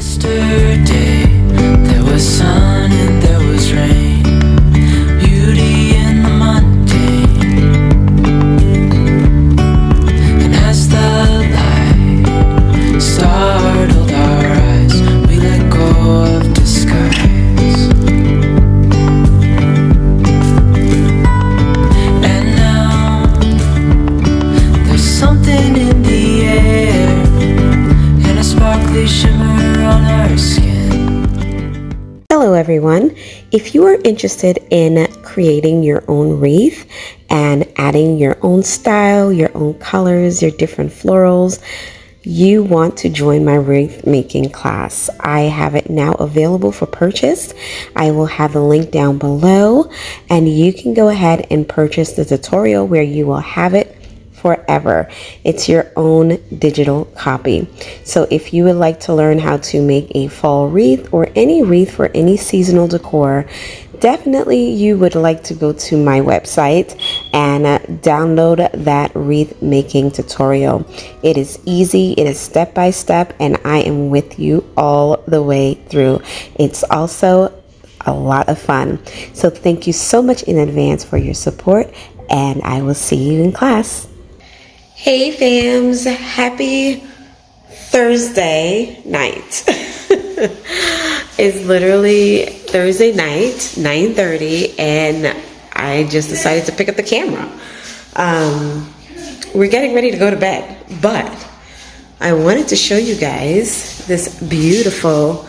Yesterday, there was sun and there was rain, beauty in the mundane. And as the light startled our eyes, we let go of disguise. And now, there's something in the air, and a sparkly shimmer on our skin. Hello everyone. If you are interested in creating your own wreath and adding your own style, your own colors, your different florals, you want to join my wreath making class. I have it now available for purchase. I will have the link down below, and you can go ahead and purchase the tutorial where you will have it forever. It's your own digital copy. So if you would like to learn how to make a fall wreath or any wreath for any seasonal decor, definitely you would like to go to my website and download that wreath making tutorial. It is easy, it is step by step, and I am with you all the way through. It's also a lot of fun. So thank you so much in advance for your support, and I will see you in class. Hey fams, happy Thursday night. It's literally Thursday night, 9:30, and I just decided to pick up the camera. We're getting ready to go to bed, but I wanted to show you guys this beautiful,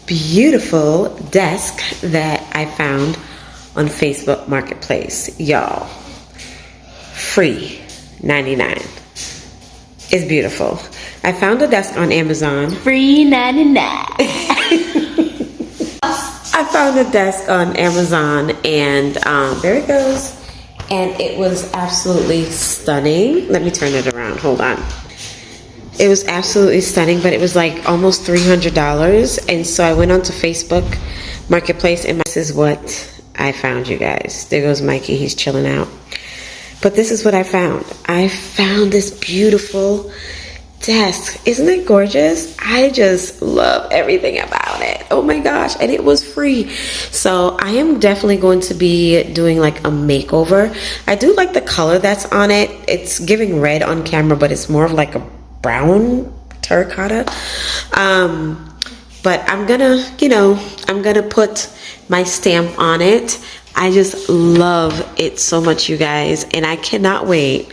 beautiful desk that I found on Facebook Marketplace. Y'all, free. 99. It's beautiful. I found a desk on Amazon. Free 99. I found a desk on Amazon, and there it goes. And it was absolutely stunning. Let me turn it around. Hold on. It was absolutely stunning, but it was like almost $300. And so I went onto Facebook Marketplace, and this is what I found, you guys. There goes Mikey. He's chilling out. But this is what I found. I found this beautiful desk. Isn't it gorgeous? I just love everything about it. Oh my gosh. And it was free. So I am definitely going to be doing like a makeover. I do like the color that's on it. It's giving red on camera, but it's more of like a brown terracotta. But I'm gonna, I'm gonna put my stamp on it. I just love it so much, you guys, and I cannot wait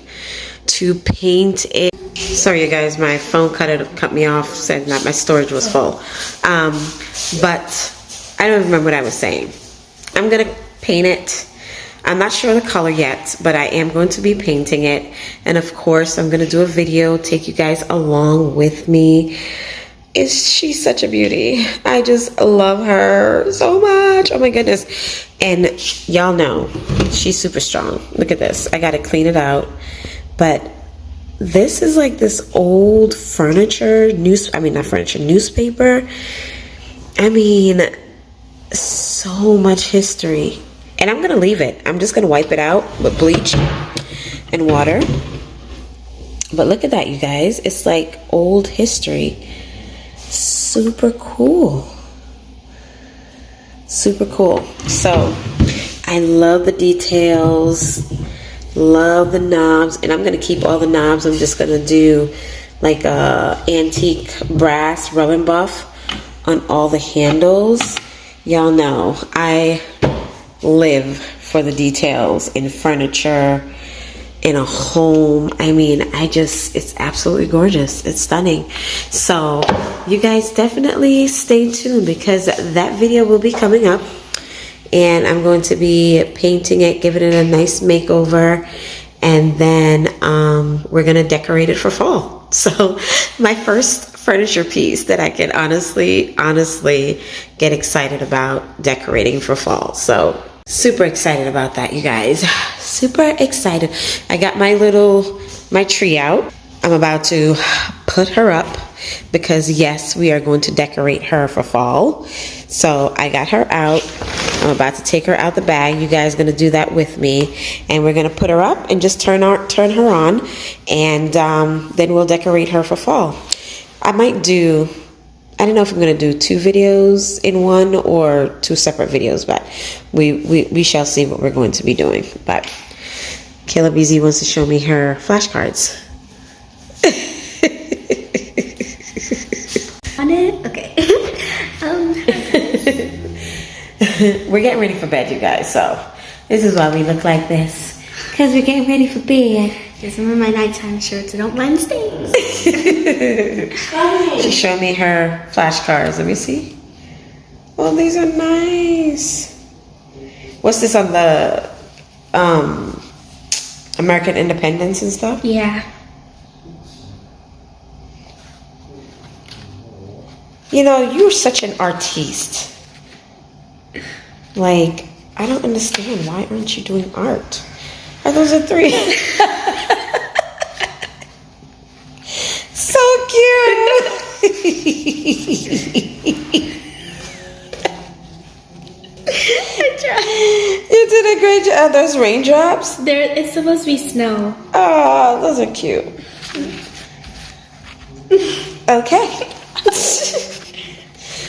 to paint it. Sorry, you guys, my phone cut me off, said that my storage was full. But I don't remember what I was saying. I'm gonna paint it. I'm not sure the color yet, but I am going to be painting it. And of course, I'm gonna do a video, take you guys along with me. She's such a beauty. I just love her so much. Oh my goodness. And y'all know she's super strong. Look at this. I gotta clean it out. But this is like this old furniture, newspaper. I mean, so much history. And I'm gonna leave it. I'm just gonna wipe it out with bleach and water. But look at that, you guys. It's like old history. Super cool. Super cool. So I love the details, love the knobs, and I'm gonna keep all the knobs. I'm just gonna do like a antique brass rub and buff on all the handles. Y'all know I live for the details in furniture, in a home. I mean, it's absolutely gorgeous. It's stunning. So you guys definitely stay tuned, because that video will be coming up, and I'm going to be painting it, giving it a nice makeover, and then we're gonna decorate it for fall. So my first furniture piece that I can honestly get excited about decorating for fall. So super excited about that, you guys. Super excited. I got my tree out. I'm about to put her up because yes, we are going to decorate her for fall. So I got her out. I'm about to take her out the bag. You guys are going to do that with me, and we're going to put her up and just turn her on, and then we'll decorate her for fall. I might do I don't know if I'm gonna do 2 videos in one or 2 separate videos, but we shall see what we're going to be doing. But Kayla BZ wants to show me her flashcards. On it? Okay. We're getting ready for bed, you guys, so this is why we look like this. Because we're getting ready for bed. Here's some of my nighttime shirts, so don't mind stains. She showed me her flashcards. Let me see. Oh, these are nice. What's this on the American independence and stuff? Yeah. You know, you're such an artiste. Like, I don't understand. Why aren't you doing art? Are those are 3? So cute. You did a great job. Are those raindrops? It's supposed to be snow. Oh, those are cute. Okay.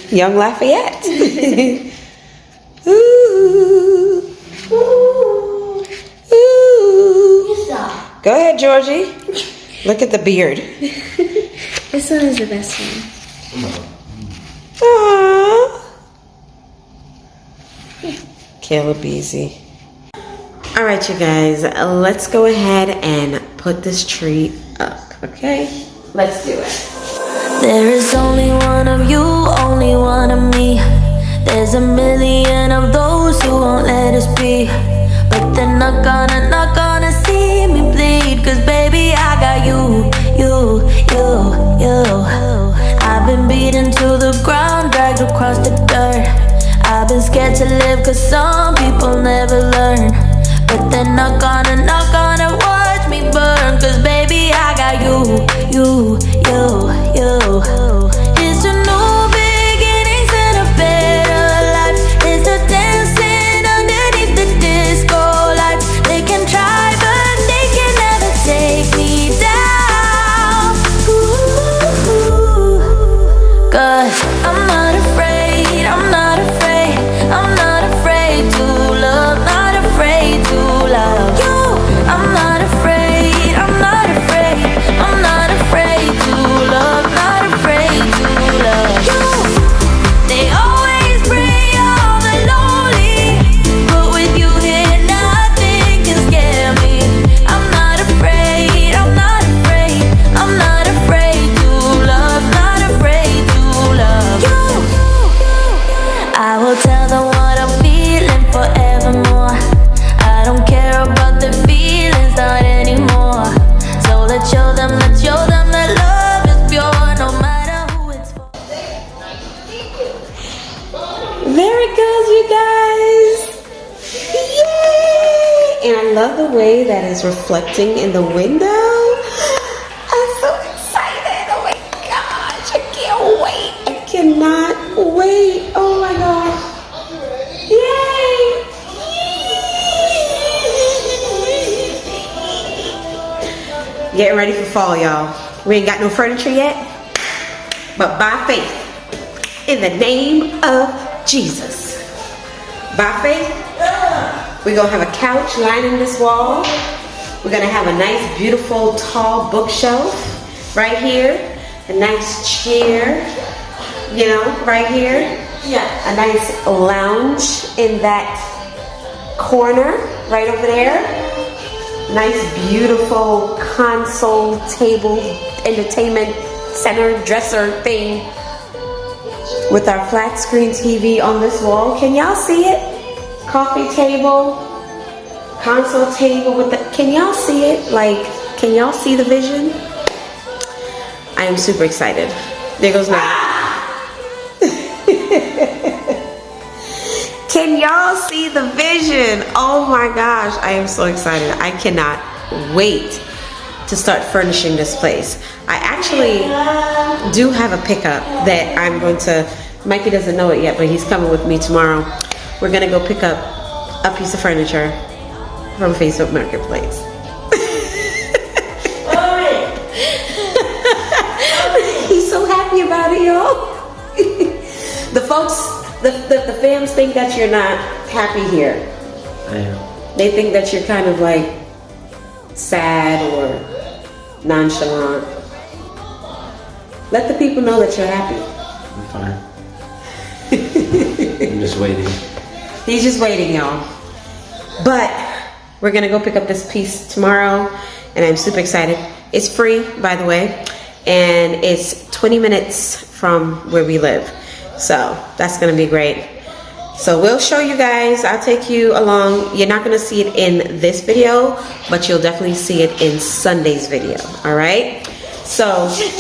Young Lafayette. Ooh. Ooh. Ooh. Stop. Go ahead, Georgie. Look at the beard. This one is the best one. Aww. Kayla Beezy. All right, you guys, let's go ahead and put this tree up, okay? Let's do it. There is only one of you, only one of me. There's a million of those who won't let us be. But they're not gonna see me bleed. Cause baby, I got you. I've been beaten to the ground, dragged across the dirt. I've been scared to live cause some people never learn. But they're not gonna watch me burn. Cause baby, I got you. It's a new beginnings and a better life. It's the dancing underneath the disco light. They can try but they can never take me down. Ooh. Cause I'm not afraid, I'm not afraid, I'm not afraid to love, not afraid to love you. I'm not afraid, I'm not afraid, I'm not afraid to love, not afraid to love you. They always bring all the lonely, but with you here nothing can scare me. I'm not afraid, I'm not afraid, I'm not afraid to love, not afraid to love you. I will tell them what I'm feeling forevermore. I don't care about the feelings, not anymore. So let's show them that love is pure, no matter who it's for. There it goes, you guys. Yay! And I love the way that is reflecting in the window. I'm so excited. Oh my gosh. I can't wait. I cannot wait. Oh my gosh. Yay! Getting ready for fall, y'all. We ain't got no furniture yet, but by faith, in the name of Jesus, by faith, we're gonna have a couch lining this wall. We're gonna have a nice, beautiful, tall bookshelf right here, a nice chair, you know, right here. Yeah. A nice lounge in that corner right over there. Nice, beautiful console table, entertainment center, dresser thing with our flat screen TV on this wall. Can y'all see it? Coffee table, console table with the, can y'all see it? Like, can y'all see the vision? I am super excited. There goes Nylas. Can y'all see the vision? Oh my gosh, I am so excited. I cannot wait to start furnishing this place. I actually do have a pickup that I'm going to, Mikey doesn't know it yet, but he's coming with me tomorrow. We're gonna go pick up a piece of furniture from Facebook Marketplace. He's so happy about it, y'all. folks, the fans think that you're not happy here. I am. They think that you're kind of like sad or nonchalant. Let the people know that you're happy. I'm fine. I'm just waiting. He's just waiting, y'all. But we're gonna go pick up this piece tomorrow, and I'm super excited. It's free, by the way, and it's 20 minutes from where we live. So that's gonna be great. So we'll show you guys. I'll take you along. You're not gonna see it in this video, but you'll definitely see it in Sunday's video. All right? So Yeah.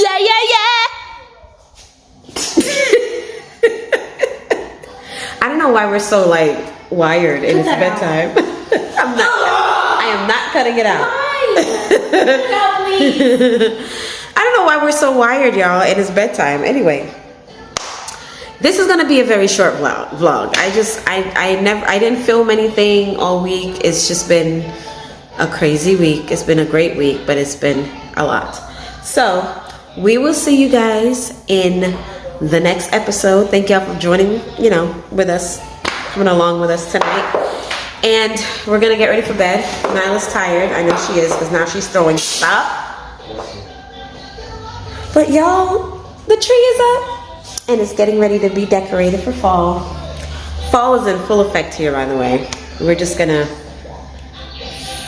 I don't know why we're so like wired and it's bedtime. I am not cutting it out. No, please. I don't know why we're so wired, y'all, and it's bedtime. Anyway, this is gonna be a very short vlog. I didn't film anything all week. It's just been a crazy week. It's been a great week, but it's been a lot. So we will see you guys in the next episode. Thank y'all for joining, with us, coming along with us tonight. And we're gonna get ready for bed. Nyla's tired. I know she is, because now she's throwing stuff. But y'all, the tree is up and it's getting ready to be decorated for fall. Fall is in full effect here, by the way. We're just gonna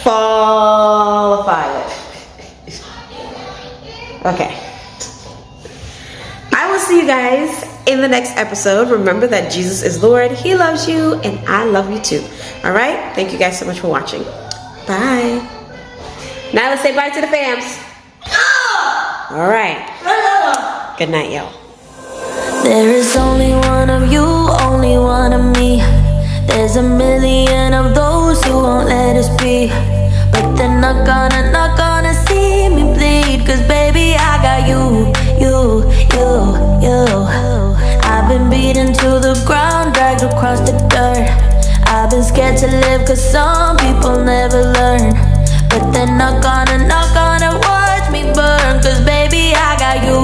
fallify it. Okay. I will see you guys in the next episode. Remember that Jesus is Lord. He loves you and I love you too. All right? Thank you guys so much for watching. Bye. Now let's say bye to the fams. All right. Good night, y'all. There is only one of you, only one of me. There's a million of those who won't let us be. But they're not gonna see me bleed. Cause baby, I got you. I've been beaten to the ground, dragged across the dirt. I've been scared to live cause some people never learn. But they're not gonna watch me burn. Cause baby, I got you.